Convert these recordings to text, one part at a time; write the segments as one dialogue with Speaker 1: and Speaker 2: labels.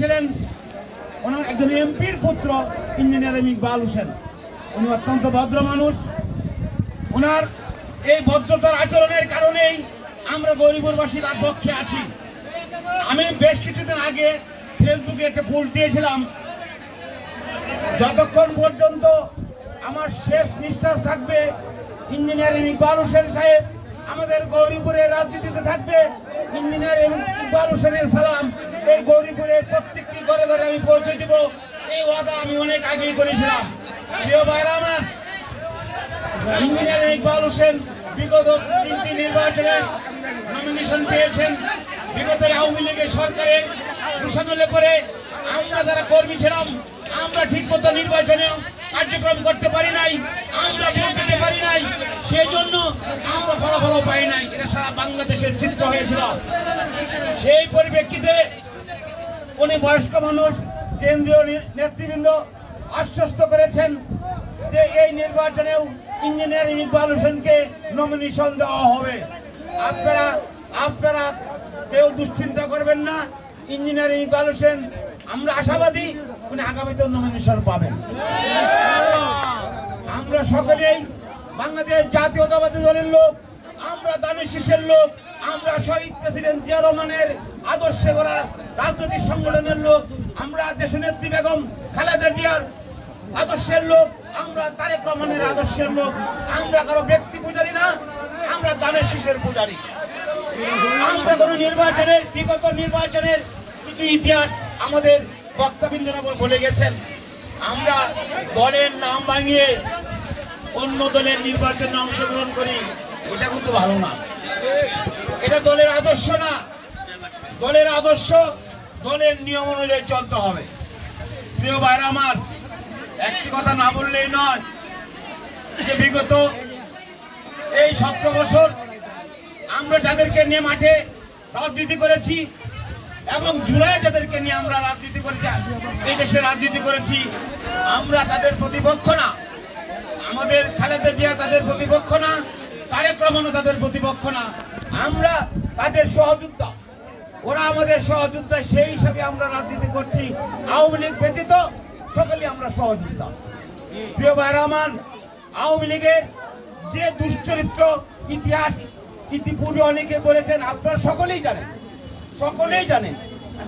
Speaker 1: ছিলেন ওনার একজন এমপির পুত্র ইঞ্জিনিয়ার ইকবাল হোসেন। উনি অত্যন্ত ভদ্র মানুষ। ওনার এই ভদ্রতার আচরণের কারণেই আমরা গরিববাসী তার পক্ষে আছি। আমি বেশ কিছুদিন আগে ফেসবুকে একটা পোস্ট দিয়েছিলাম, যতক্ষণ পর্যন্ত আমার শেষ নিঃশ্বাস থাকবে ইঞ্জিনিয়ার ইকবাল হোসেন সাহেব আমাদের গৌরীপুরের রাজনীতিতে থাকবে। ইঞ্জিনিয়ার ইকবাল হোসেনের সালাম এই গৌরীপুরের প্রত্যেকটি ঘরে ঘরে আমি পৌঁছে দিব, এই ওয়াদা আমি অনেক আগেই করেছিলাম। প্রিয় ভাইরা আমার, ইঞ্জিনিয়ার ইকবাল হোসেন বিগত 3টি নির্বাচনে নমিনেশন পেয়েছেন। বিগত আওয়ামী লীগের সরকারের ঘোষণালে পরে আমরা যারা কর্মী ছিলাম আমরা ঠিক মতো নির্বাচনে কার্যক্রম করতে পারি নাই, আমরা ভোট দিতে পারি নাই, সেই জন্য আমরা ফলাফল পাই নাই। এটা সারা বাংলাদেশের চিত্র হয়েছিল। সেই পরিপ্রেক্ষিতে উনি বয়স্ক মানুষ, কেন্দ্রীয় নেতৃবৃন্দ আশ্বস্ত করেছেন যে এই নির্বাচনেও ইঞ্জিনিয়ার ইকবাল হোসেনকে নমিনেশন দেওয়া হবে। আপনারা কেউ দুশ্চিন্তা করবেন না। ইঞ্জিনিয়ার ইকবাল হোসেন, আমরা আশাবাদী উনি আগামীতে নমিনেশন পাবেন। আমরা সকলেই বাংলাদেশ জাতীয়তাবাদী দলের লোক, আমরা দানের শীষের লোক, আমরা শহীদ প্রেসিডেন্ট জিয়া রহমানের আদর্শে গড়া রাজনৈতিক সংগঠনের লোক, আমরা দেশনেত্রী বেগম খালেদা জিয়ার আদর্শের লোক, আমরা তারেক রহমানের আদর্শের লোক। আমরা কারো ব্যক্তি পূজারি না, আমরা দানের শীষের পূজারি। আমরা কোন নির্বাচনের, বিগত নির্বাচনের কিছু ইতিহাস আমাদের বক্তবৃন্দরা বলে গেছেন। আমরা দলের নাম ভাঙিয়ে অন্য দলের নির্বাচনে অংশগ্রহণ করি, এটা কিন্তু ভালো না। এটা দলের আদর্শ না। দলের আদর্শ দলের নিয়ম অনুযায়ী চলতে হবে। প্রিয় ভাইরা আমার, একটি কথা না বললেই নয় যে বিগত এই 17 বছর আমরা যাদেরকে নিয়ে মাঠে রাজনীতি করেছি এবং জুলাই যাদেরকে নিয়ে আমরা রাজনীতি করেছি, এই দেশে রাজনীতি করেছি, আমরা তাদের প্রতিপক্ষ না। আমাদের খালেদা জিয়া তাদের প্রতিপক্ষ না, তারেক রহমানও তাদের প্রতিপক্ষ না। আমরা তাদের সহযোদ্ধা, ওরা আমাদের সহযোদ্ধা। সেই হিসাবে আমরা রাজনীতি করছি। আওয়ামী লীগ ব্যতীত সকলেই আমরা সহযোদ্ধা। প্রিয় ভাইরা আমার, আওয়ামী লীগের যে দুশ্চরিত্র ইতিহাস ইতিপূর্বে অনেকে বলেছেন, আপনারা সকলেই জানেন।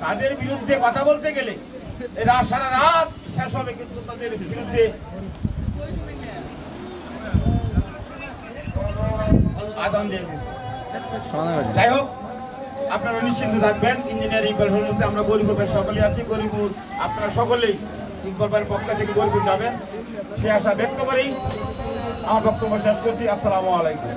Speaker 1: তাদের বিরুদ্ধে কথা বলতে গেলে এরা সারা রাত শেষ হবে, কিন্তু তাদের বিরুদ্ধে যাই হোক, আপনারা নিশ্চিন্ত থাকবেন। ইঞ্জিনিয়ার ইকবাল হোসেন, আমরা গরিবের সকলেই আছি। গরিবুর আপনারা সকলেই ইকবাল ভাইয়ের পক্ষ থেকে গরিবুর যাবেন, সে আশা ব্যক্ত করেই আমার বক্তব্য শেষ করছি। আসসালামু আলাইকুম।